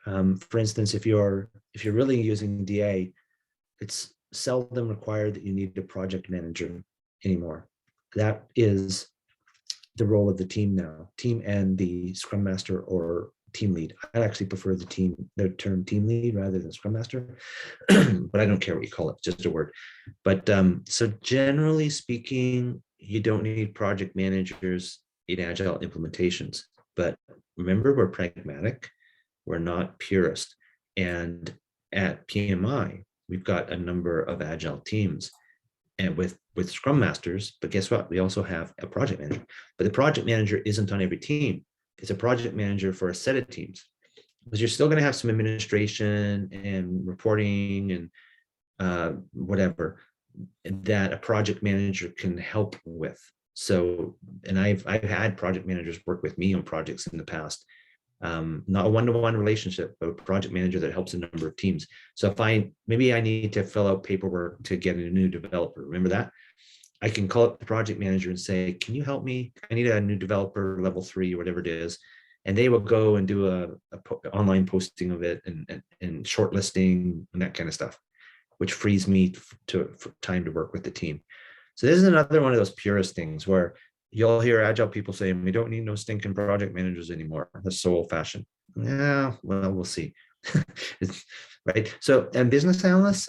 B: For instance, if you're really using DA, it's seldom required that you need a project manager anymore. That is the role of the team now, team and the Scrum Master or team lead. I actually prefer the term team lead rather than Scrum Master, but I don't care what you call it, just a word. But so generally speaking, you don't need project managers in Agile implementations. But remember, we're pragmatic, we're not purist. And at PMI, we've got a number of Agile teams and with Scrum Masters, but guess what? We also have a project manager, but the project manager isn't on every team. It's a project manager for a set of teams, because you're still going to have some administration and reporting and whatever that a project manager can help with. So, and I've had project managers work with me on projects in the past. Not a one-to-one relationship, but a project manager that helps a number of teams. So if maybe I need to fill out paperwork to get a new developer, remember that? I can call up the project manager and say, can you help me? I need a new developer, level 3 or whatever it is. And they will go and do a online posting of it and shortlisting and that kind of stuff, which frees me for time to work with the team. So this is another one of those purist things where you'll hear Agile people saying, we don't need no stinking project managers anymore. That's so old fashioned. Yeah, well, we'll see. Right. So, and business analysts,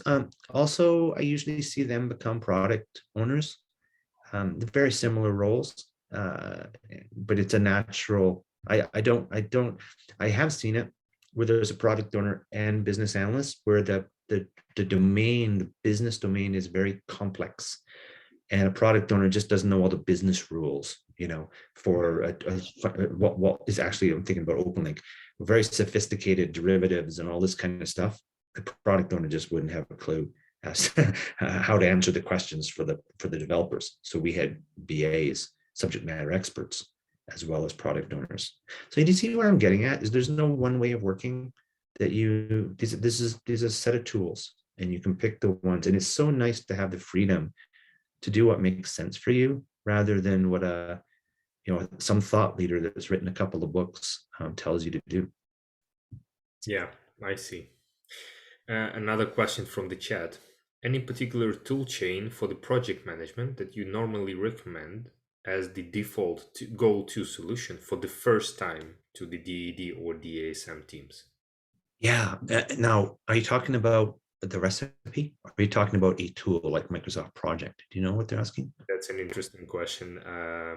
B: also, I usually see them become product owners. They're very similar roles, but it's a natural. I have seen it where there's a product owner and business analyst where the domain, the business domain is very complex. And a product owner just doesn't know all the business rules, for what is actually, I'm thinking about OpenLink, very sophisticated derivatives and all this kind of stuff. The product owner just wouldn't have a clue as to how to answer the questions for the developers. So we had BAs, subject matter experts, as well as product owners. So you see where I'm getting at? Is there's no one way of working that this is a set of tools, and you can pick the ones. And it's so nice to have the freedom to do what makes sense for you, rather than what some thought leader that's written a couple of books tells you to do.
A: Yeah, I see. Another question from the chat. Any particular tool chain for the project management that you normally recommend as the default go-to solution for the first time to the DED or DASM teams?
B: Yeah. Now, are you talking about the recipe? Or are you talking about a tool like Microsoft Project? Do you know what they're asking?
A: That's an interesting question.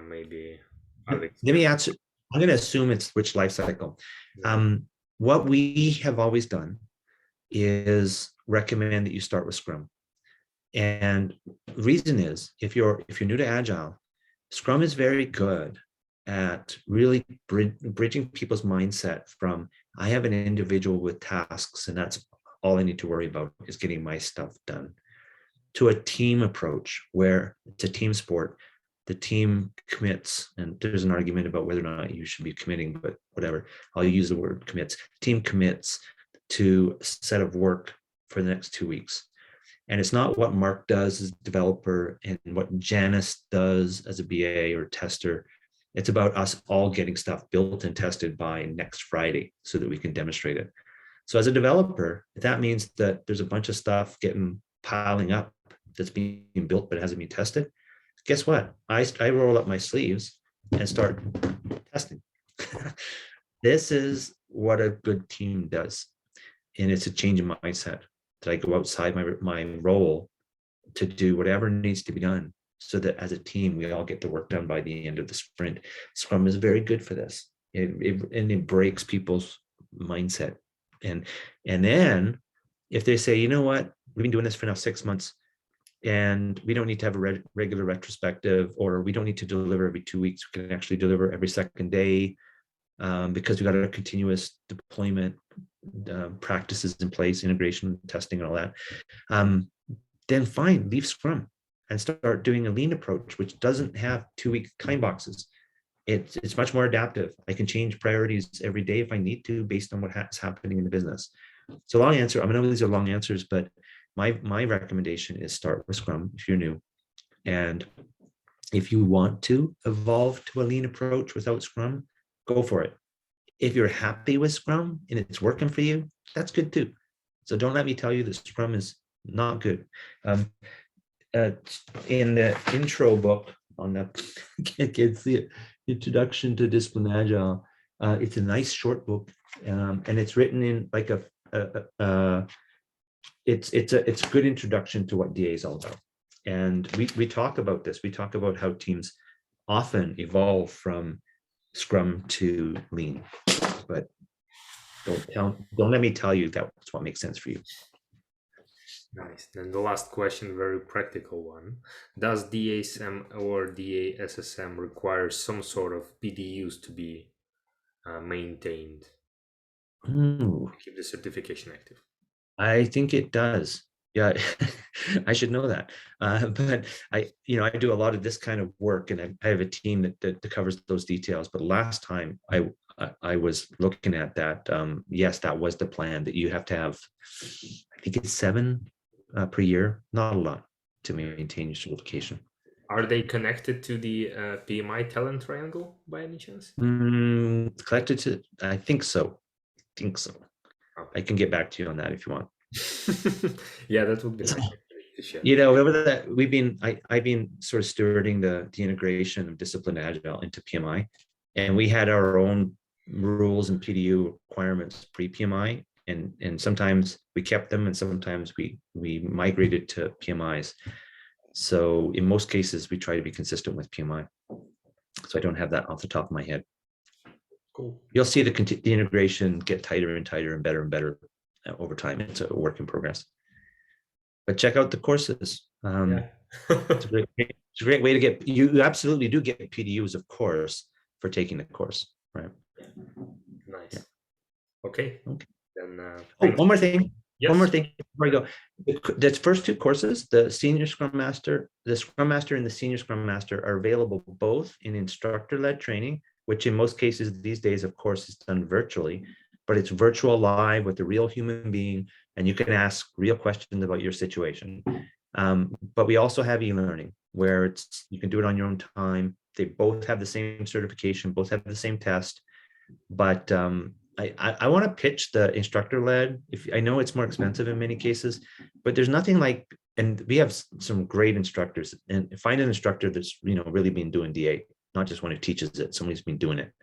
A: Maybe
B: Alex. Let me answer. I'm going to assume it's which life cycle. What we have always done is recommend that you start with Scrum. And the reason is, if you're new to Agile, Scrum is very good at really bridging people's mindset from, I have an individual with tasks and that's all I need to worry about is getting my stuff done, to a team approach where it's a team sport. The team commits, and there's an argument about whether or not you should be committing, but whatever, I'll use the word commits. Team commits to a set of work for the next 2 weeks. And it's not what Mark does as a developer and what Janice does as a BA or tester. It's about us all getting stuff built and tested by next Friday so that we can demonstrate it. So as a developer, that means that there's a bunch of stuff piling up that's being built but hasn't been tested. Guess what? I roll up my sleeves and start testing. This is what a good team does. And it's a change in mindset that I go outside my role to do whatever needs to be done so that as a team, we all get the work done by the end of the sprint. Scrum is very good for this. It breaks people's mindset. And then if they say, you know what, we've been doing this for now 6 months and we don't need to have a regular retrospective, or we don't need to deliver every 2 weeks. We can actually deliver every second day because we got a continuous deployment practices in place, integration, testing, and all that. Then fine, leave Scrum and start doing a lean approach, which doesn't have 2-week time boxes. It's much more adaptive. I can change priorities every day if I need to based on what's happening in the business. So long answer. I know these are long answers, but my recommendation is start with Scrum if you're new. And if you want to evolve to a lean approach without Scrum, go for it. If you're happy with Scrum and it's working for you, that's good too. So don't let me tell you that Scrum is not good. In the intro book on the can't see it, Introduction to Disciplined Agile, it's a nice short book, and it's written in like it's a good introduction to what DA is all about. And we talk about this. We talk about how teams often evolve from Scrum to Lean, but don't let me tell you that's what makes sense for you.
A: Nice. Then the last question, very practical one. Does DASM or DASSM require some sort of PDUs to be maintained to keep the certification active?
B: I think it does. Yeah, I should know that. But I do a lot of this kind of work, and I have a team that covers those details. But last time I was looking at that, yes, that was the plan, that you have to have, I think it's 7 per year, not a lot, to maintain your certification.
A: Are they connected to the PMI talent triangle by any chance?
B: Collected to, I think so. Okay. I can get back to you on that if you want.
A: Yeah, that would be nice.
B: I've been sort of stewarding the integration of Disciplined Agile into PMI, and we had our own rules and PDU requirements pre-PMI, and sometimes we kept them, and sometimes we migrated to PMIs. So in most cases, we try to be consistent with PMI. So I don't have that off the top of my head.
A: Cool.
B: You'll see the integration get tighter and tighter and better over time. It's a work in progress. But check out the courses. It's a great way to get, you absolutely do get PDUs, of course, for taking the course, right?
A: Nice. Yeah. Okay. Then
B: one more thing. Yes. One more thing before I go. The first 2 courses, the Senior Scrum Master, the Scrum Master and the Senior Scrum Master, are available both in instructor-led training, which in most cases these days, of course, is done virtually, but it's virtual live with a real human being, and you can ask real questions about your situation. But we also have e-learning, where you can do it on your own time. They both have the same certification, both have the same test, but I want to pitch the instructor-led. I know it's more expensive in many cases, but there's nothing like, and we have some great instructors, and find an instructor that's really been doing DA, not just one who teaches it, somebody who's been doing it.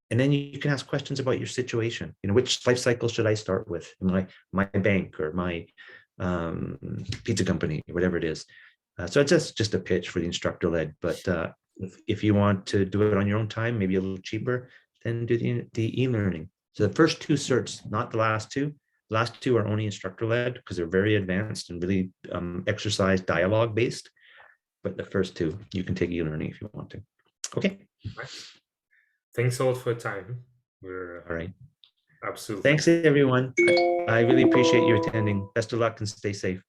B: And then you can ask questions about your situation. Which life cycle should I start with? My bank or my pizza company, or whatever it is. So it's just a pitch for the instructor-led. But if you want to do it on your own time, maybe a little cheaper, then do the e-learning. So the first 2 certs, not the last 2, Last two are only instructor-led because they're very advanced and really exercise dialogue-based. But the first two, you can take e-learning if you want to. Okay.
A: Nice. Thanks a lot for your time. We're
B: All right.
A: absolutely.
B: Thanks, everyone. I really appreciate you attending. Best of luck and stay safe.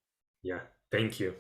A: Yeah. Thank you.